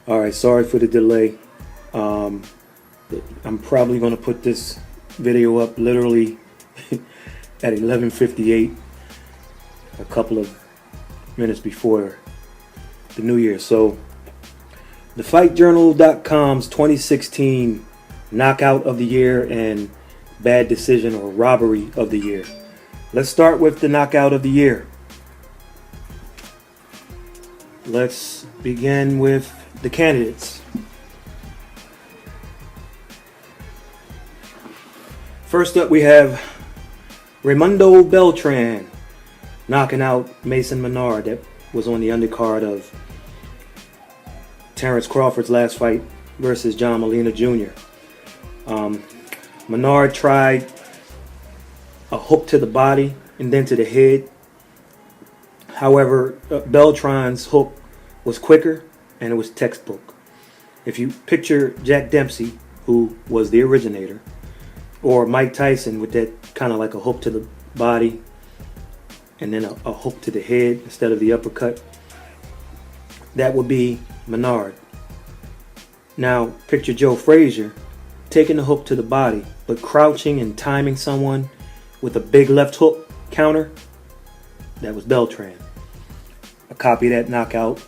All right, sorry for the delay. I'm probably going to put this video up literally at 11:58, a couple of minutes before the new year. So, thefightjournal.com's 2016 knockout of the year and bad decision or robbery of the year. Let's start with the knockout of the year. Let's begin with the candidates. First up, we have Raymundo Beltran knocking out Mason Menard. That was on the undercard of Terrence Crawford's last fight versus John Molina Jr. Menard tried a hook to the body and then to the head. However, Beltran's hook was quicker and it was textbook. If you picture Jack Dempsey, who was the originator, or Mike Tyson with that kind of like a hook to the body and then a hook to the head instead of the uppercut, that would be Menard. Now, picture Joe Frazier taking the hook to the body, but crouching and timing someone with a big left hook counter. That was Beltran. A copy of that knockout.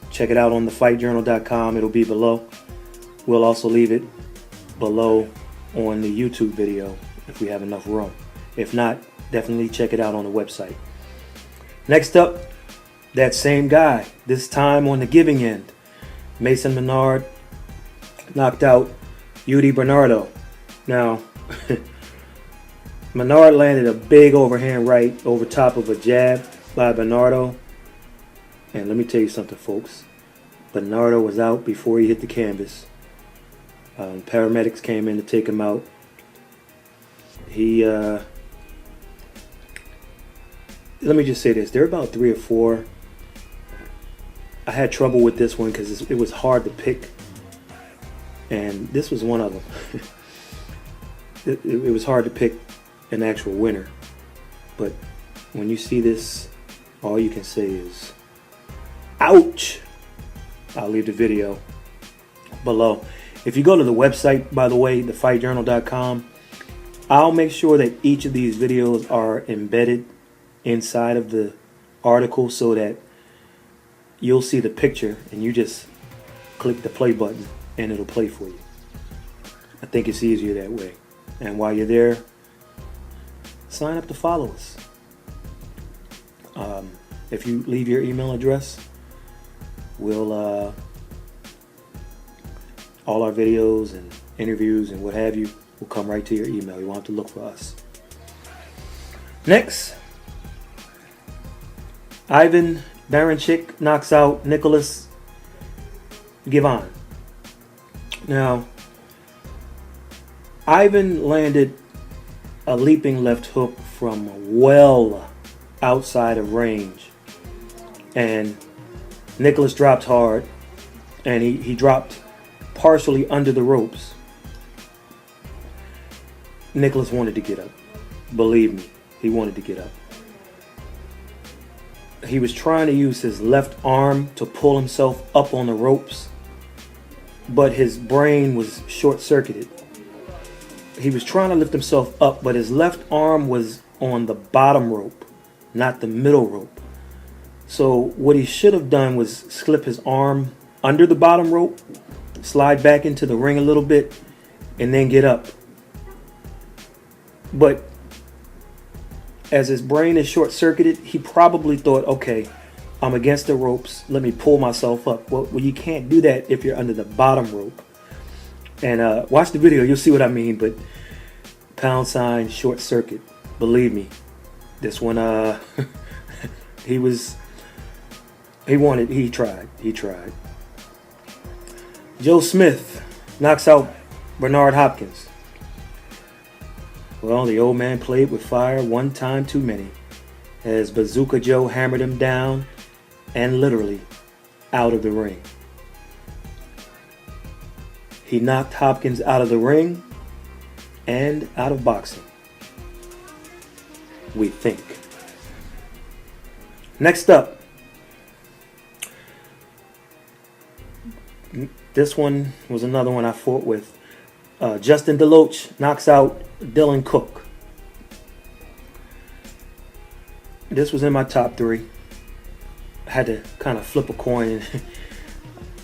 Check it out on thefightjournal.com. It'll be below. We'll also leave it below on the YouTube video if we have enough room. If not, definitely check it out on the website. Next up, that same guy, this time on the giving end. Mason Menard knocked out Eudy Bernardo. Now, Menard landed a big overhand right over top of a jab by Bernardo. And let me tell you something, folks. Bernardo was out before he hit the canvas. Paramedics came in to take him out. Let me just say this. There are about 3 or 4. I had trouble with this one because it was hard to pick. And this was one of them. It was hard to pick an actual winner. But when you see this, all you can say is, ouch! I'll leave the video below. If you go to the website, by the way, thefightjournal.com, I'll make sure that each of these videos are embedded inside of the article so that you'll see the picture and you just click the play button and it'll play for you. I think it's easier that way. And while you're there, sign up to follow us. If you leave your email address, we'll all our videos and interviews and what have you will come right to your email. You won't have to look for us. Next, Ivan Baranchyk knocks out Nicholas Givhan. Now, Ivan landed a leaping left hook from well outside of range. And Nicholas dropped hard. And he dropped partially under the ropes. Nicholas wanted to get up. Believe me, he wanted to get up. He was trying to use his left arm to pull himself up on the ropes, but his brain was short-circuited. He was trying to lift himself up, but his left arm was on the bottom rope, not the middle rope. So what he should have done was slip his arm under the bottom rope, slide back into the ring a little bit, and then get up. But as his brain is short-circuited, he probably thought, okay, I'm against the ropes. Let me pull myself up. Well, you can't do that if you're under the bottom rope. And watch the video. You'll see what I mean. But # short circuit. Believe me. This one, he tried. Joe Smith knocks out Bernard Hopkins. Well, the old man played with fire one time too many, as Bazooka Joe hammered him down and literally out of the ring. He knocked Hopkins out of the ring and out of boxing, we think. Next up, This one was another one I fought with. Justin DeLoach knocks out Dillon Cook. This was in my top 3. I had to kind of flip a coin.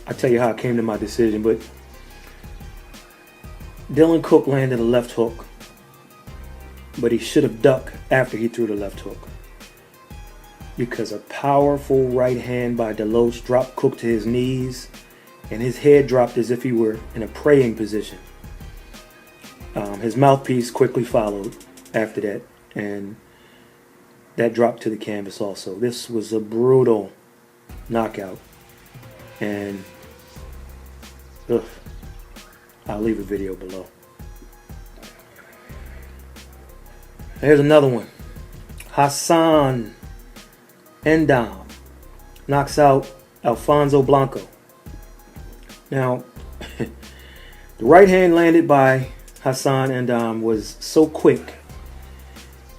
I'll tell you how I came to my decision, but Dillon Cook landed a left hook, but he should have ducked after he threw the left hook, because a powerful right hand by DeLoach dropped Cook to his knees, and his head dropped as if he were in a praying position. His mouthpiece quickly followed after that, and that dropped to the canvas also. This was a brutal knockout, and I'll leave a video below. Here's another one. Hassan Endam knocks out Alfonso Blanco. Now, the right hand landed by Hassan Endam was so quick,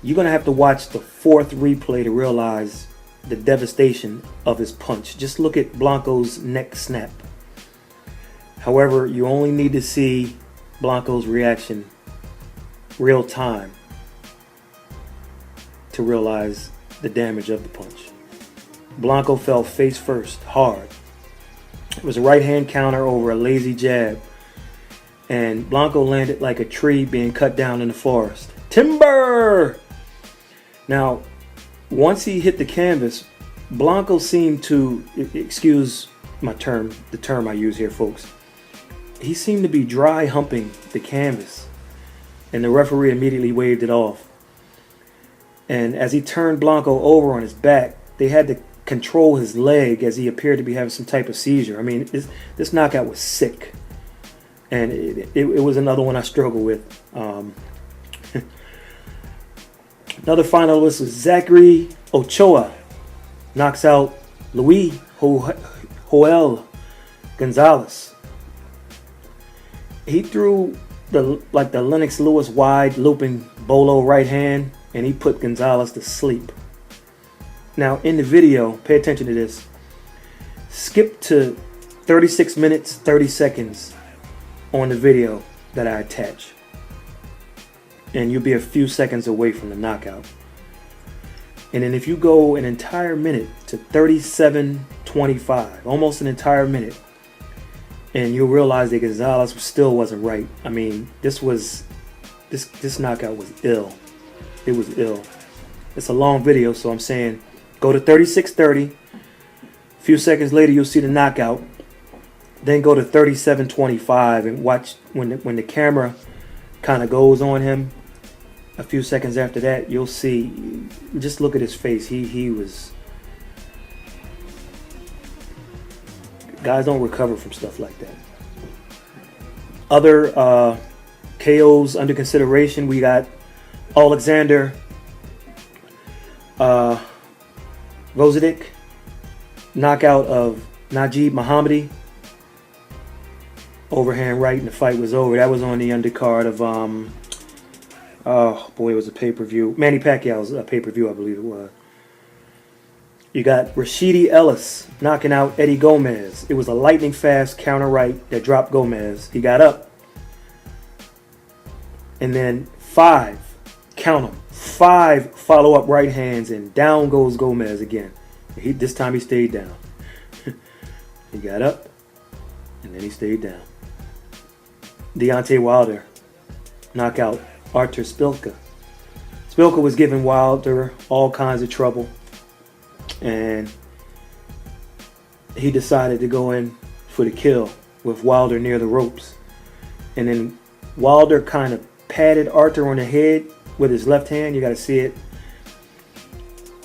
you're going to have to watch the 4th replay to realize the devastation of his punch. Just look at Blanco's neck snap. However, you only need to see Blanco's reaction real time to realize the damage of the punch. Blanco fell face first, hard. It was a right hand counter over a lazy jab, and Blanco landed like a tree being cut down in the forest. Timber! Now, once he hit the canvas, Blanco seemed to, excuse my term, the term I use here, folks, he seemed to be dry humping the canvas, and the referee immediately waved it off. And as he turned Blanco over on his back, they had to control his leg as he appeared to be having some type of seizure. I mean, this knockout was sick, and it was another one I struggled with. Another finalist was Zachary OCHOA knocks out Luis Joel Gonzalez. He threw the Lennox Lewis wide looping bolo right hand, and he put Gonzalez to sleep. Now in the video, pay attention to this. Skip to 36 minutes 30 seconds on the video that I attach, and you'll be a few seconds away from the knockout. And then if you go an entire minute to 37:25, almost an entire minute, and you'll realize that Gonzalez still wasn't right. I mean, this knockout was ill. It was ill. It's a long video, so I'm saying go to 36:30. A few seconds later, you'll see the knockout. Then go to 37:25 and watch when the camera kind of goes on him. A few seconds after that, you'll see. Just look at his face. He was. Guys don't recover from stuff like that. Other KOs under consideration. We got Oleksandr Gvozdyk, knockout of Nadjib Mohammedi. Overhand right, and the fight was over. That was on the undercard of oh boy, it was a pay-per-view. Manny Pacquiao's pay-per-view, I believe it was. You got Rashidi Ellis knocking out Eddie Gomez. It was a lightning fast counter right that dropped Gomez. He got up, and then 5 follow-up right hands, and down goes Gomez again. This time he stayed down. He got up, and then he stayed down. Deontay Wilder knockout Artur Szpilka. Szpilka was giving Wilder all kinds of trouble, and he decided to go in for the kill with Wilder near the ropes. And then Wilder kind of patted Artur on the head with his left hand. You got to see it.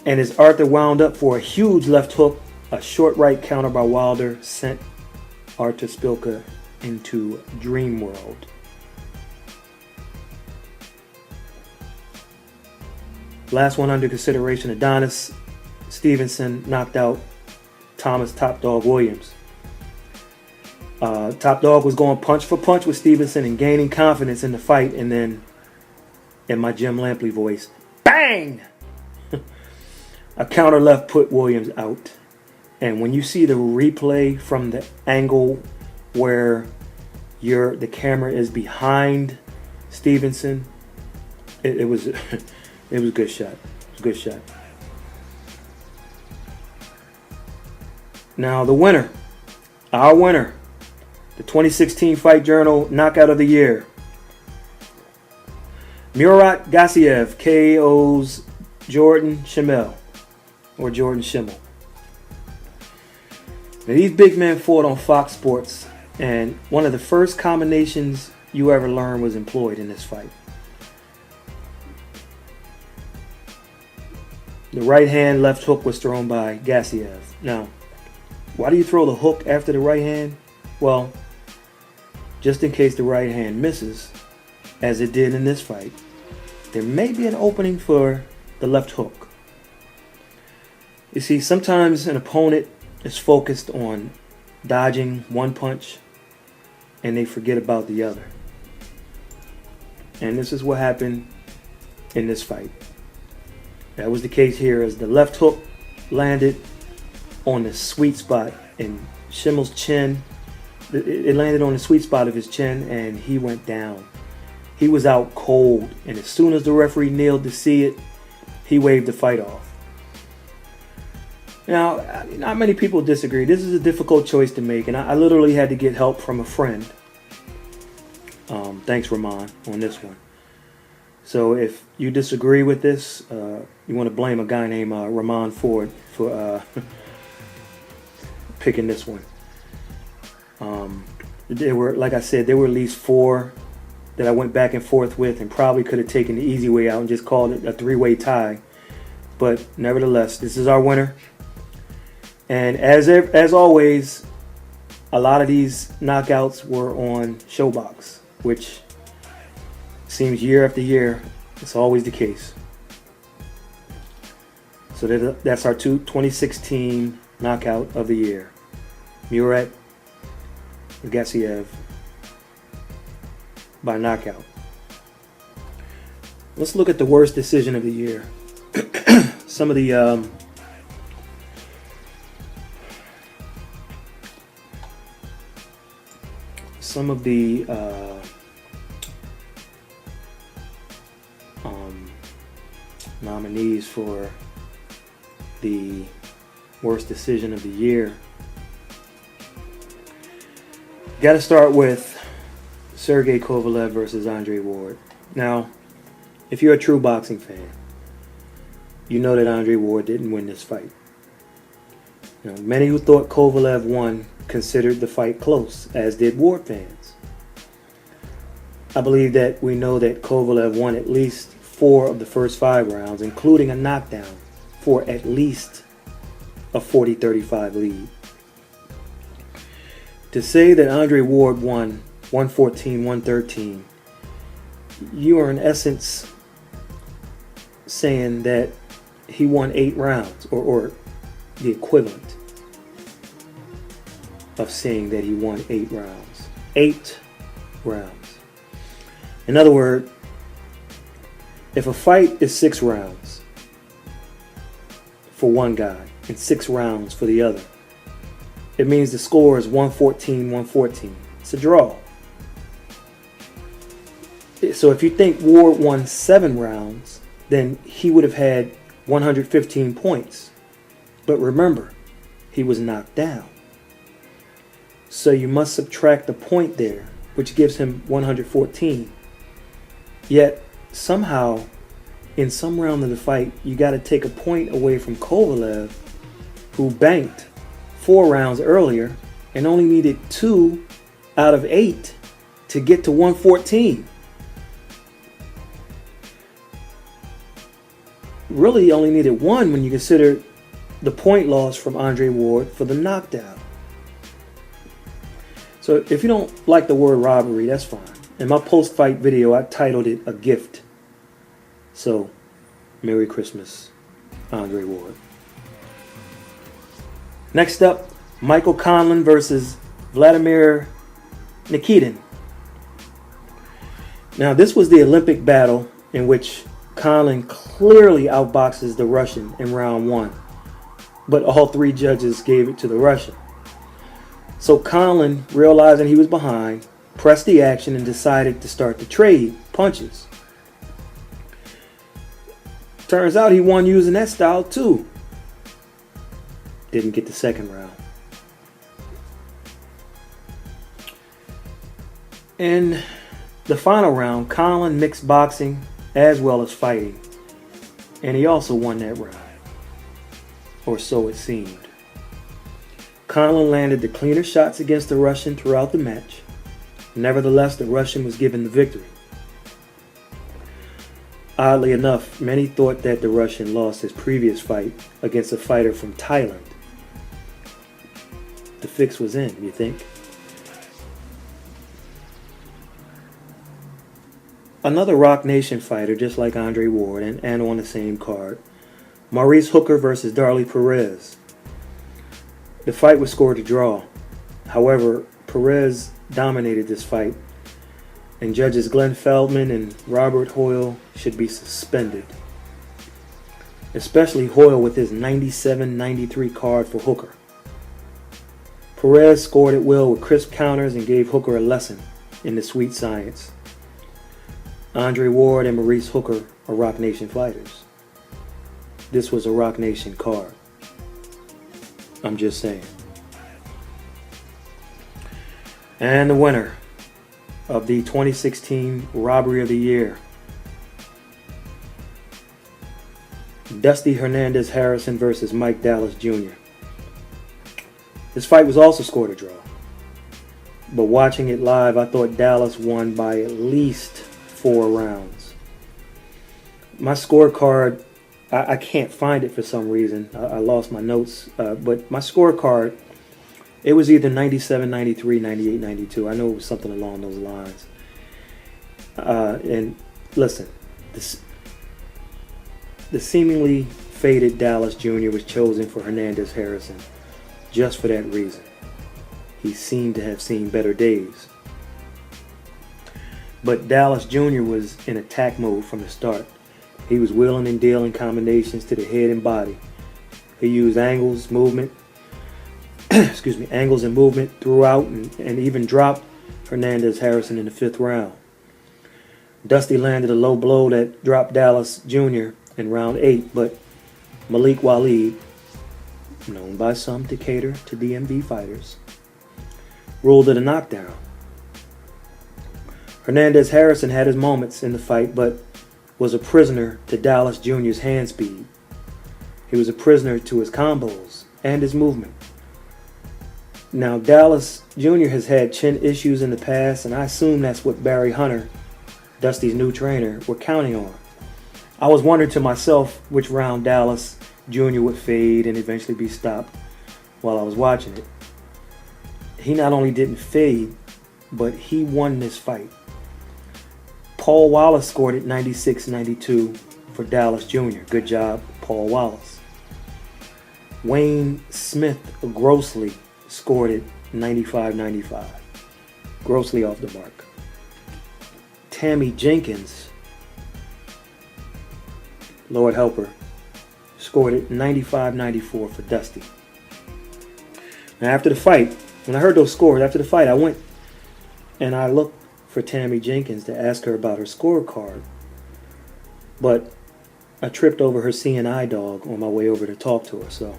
And as Artur wound up for a huge left hook, a short right counter by Wilder sent Artur Szpilka into dream world. Last one under consideration, Adonis Stevenson knocked out Thomas Top Dog Williams. Top Dog was going punch for punch with Stevenson and gaining confidence in the fight, and then, in my Jim Lampley voice, bang! A counter left put Williams out. And when you see the replay from the angle where the camera is behind Stevenson. It was it was a good shot. It was a good shot. Now the winner, our winner, the 2016 Fight Journal Knockout of the Year. Murat Gassiev KOs Jordan Shimmel, or Jordan Shimmel. Now, these big men fought on Fox Sports, and one of the first combinations you ever learned was employed in this fight. The right hand left hook was thrown by Gassiev. Now, why do you throw the hook after the right hand? Well, just in case the right hand misses, as it did in this fight, there may be an opening for the left hook. You see, sometimes an opponent is focused on dodging one punch and they forget about the other. And this is what happened in this fight. That was the case here, as the left hook landed on the sweet spot in Shimmel's chin. It landed on the sweet spot of his chin and he went down. He was out cold, and as soon as the referee kneeled to see it, he waved the fight off. Now, not many people disagree. This is a difficult choice to make, and I literally had to get help from a friend. Thanks, Ramon, on this one. So if you disagree with this, you want to blame a guy named Ramon Ford for picking this one. There were, like I said, there were at least 4 that I went back and forth with, and probably could have taken the easy way out and just called it a 3-way tie. But nevertheless, this is our winner. And as always, a lot of these knockouts were on Showbox, which seems year after year, it's always the case. So that's our 2016 knockout of the year. Murat Gassiev by knockout. Let's look at the worst decision of the year. Some of the nominees for the worst decision of the year. Got to start with Sergey Kovalev versus Andre Ward. Now, if you're a true boxing fan, you know that Andre Ward didn't win this fight. Now, many who thought Kovalev won considered the fight close, as did Ward fans. I believe that we know that Kovalev won at least 4 of the first 5 rounds, including a knockdown, for at least a 40-35 lead. To say that Andre Ward won 114-113, you are in essence saying that he won 8 rounds, or the equivalent of saying that he won 8 rounds. 8 rounds. In other words, if a fight is 6 rounds for one guy and 6 rounds for the other, it means the score is 114-114. It's a draw. So if you think Ward won 7 rounds, then he would have had 115 points. But remember, he was knocked down. So you must subtract the point there, which gives him 114. Yet, somehow, in some round of the fight, you got to take a point away from Kovalev, who banked 4 rounds earlier and only needed 2 out of 8 to get to 114. Really only needed 1 when you consider the point loss from Andre Ward for the knockdown. So if you don't like the word robbery, that's fine. In my post-fight video, I titled it A Gift. So, Merry Christmas, Andre Ward. Next up, Michael Conlan versus Vladimir Nikitin. Now, this was the Olympic battle in which Conlan clearly outboxes the Russian in round 1, but all 3 judges gave it to the Russian. So Conlon, realizing he was behind, pressed the action and decided to start to trade punches. Turns out he won using that style too. Didn't get the second round. In the final round, Conlon mixed boxing as well as fighting, and he also won that round, or so it seemed. Conlon landed the cleaner shots against the Russian throughout the match. Nevertheless, the Russian was given the victory. Oddly enough, many thought that the Russian lost his previous fight against a fighter from Thailand. The fix was in, you think? Another Rock Nation fighter, just like Andre Ward, and on the same card, Maurice Hooker versus Darley Perez. The fight was scored a draw. However, Perez dominated this fight, and judges Glenn Feldman and Robert Hoyle should be suspended. Especially Hoyle with his 97-93 card for Hooker. Perez scored at will with crisp counters and gave Hooker a lesson in the sweet science. Andre Ward and Maurice Hooker are Rock Nation fighters. This was a Rock Nation card. I'm just saying. And the winner of the 2016 Robbery of the Year, Dusty Hernandez Harrison versus Mike Dallas Jr. This fight was also scored a draw. But watching it live, I thought Dallas won by at least 4 rounds. My scorecard, I can't find it for some reason. I lost my notes. But my scorecard, it was either 97, 93, 98, 92. I know it was something along those lines. And listen, the seemingly faded Dallas Jr. was chosen for Hernandez Harrison just for that reason. He seemed to have seen better days. But Dallas Jr. was in attack mode from the start. He was wheeling and dealing combinations to the head and body. He used angles, movement, angles and movement throughout, and even dropped Hernandez Harrison in the 5th round. Dusty landed a low blow that dropped Dallas Jr. in round 8, but Malik Waleed, known by some to cater to DMV fighters, ruled it a knockdown. Hernandez Harrison had his moments in the fight, but was a prisoner to Dallas Jr.'s hand speed. He was a prisoner to his combos and his movement. Now, Dallas Jr. has had chin issues in the past, and I assume that's what Barry Hunter, Dusty's new trainer, were counting on. I was wondering to myself which round Dallas Jr. would fade and eventually be stopped while I was watching it. He not only didn't fade, but he won this fight. Paul Wallace scored it 96-92 for Dallas Jr. Good job, Paul Wallace. Wayne Smith grossly scored it 95-95. Grossly off the mark. Tammy Jenkins, Lord help her, scored it 95-94 for Dusty. Now after the fight, when I heard those scores, after the fight, I went and I looked for Tammy Jenkins to ask her about her scorecard. But I tripped over her CNI dog on my way over to talk to her, so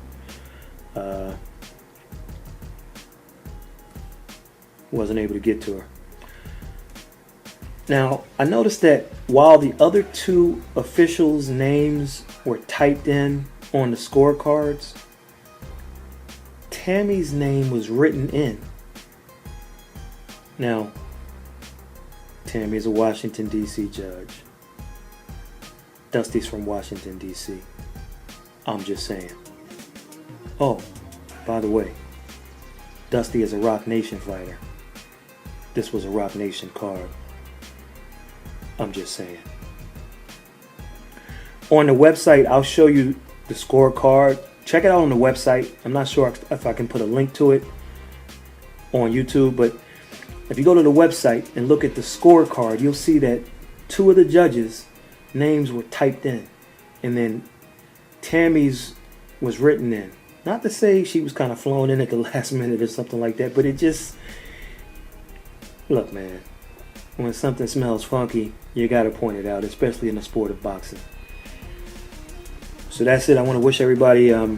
wasn't able to get to her. Now, I noticed that while the other 2 officials' names were typed in on the scorecards, Tammy's name was written in. Now, Tammy is a Washington, D.C. judge. Dusty's from Washington, D.C. I'm just saying. Oh, by the way, Dusty is a Rock Nation fighter. This was a Rock Nation card. I'm just saying. On the website, I'll show you the scorecard. Check it out on the website. I'm not sure if I can put a link to it on YouTube, but if you go to the website and look at the scorecard, you'll see that 2 of the judges' names were typed in, and then Tammy's was written in. Not to say she was kind of flown in at the last minute or something like that, but it just... Look, man. When something smells funky, you got to point it out, especially in the sport of boxing. So that's it. I want to wish everybody a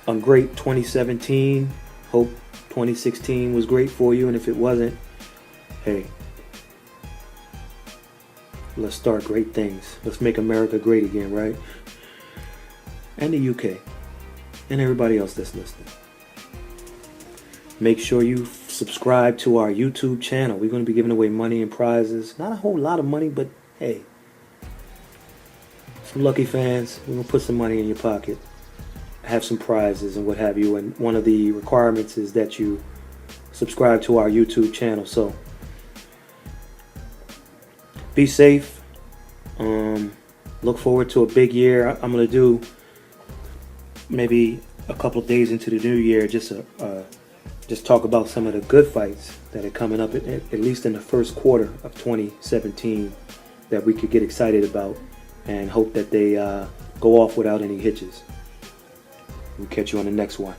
great 2017. Hope 2016 was great for you, and if it wasn't, hey, let's start great things. Let's make America great again, right? And the UK. And everybody else that's listening. Make sure you subscribe to our YouTube channel. We're going to be giving away money and prizes. Not a whole lot of money, but hey, some lucky fans. We're going to put some money in your pocket. Have some prizes and what have you. And one of the requirements is that you subscribe to our YouTube channel. So be safe. Look forward to a big year. I'm going to do maybe a couple of days into the new year just talk about some of the good fights that are coming up at least in the first quarter of 2017 that we could get excited about and hope that they go off without any hitches. We'll catch you on the next one.